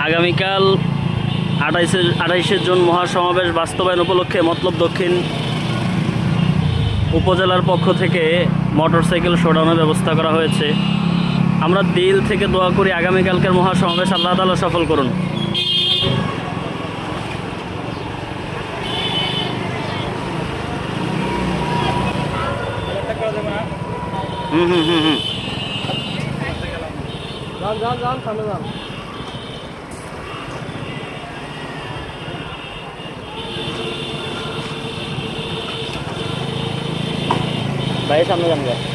আগামীকাল 28শে জুন মহাসমাবেশ বাস্তবায়ন উপলক্ষে মতলব দক্ষিণ উপজেলার পক্ষ থেকে মোটরসাইকেল শোডাউনের ব্যবস্থা করা হয়েছে। আমরা দিল থেকে দোয়া করি আগামীকালকের মহাসমাবেশ আল্লাহ তাআলা সফল করুন। ভাই সামনে যান।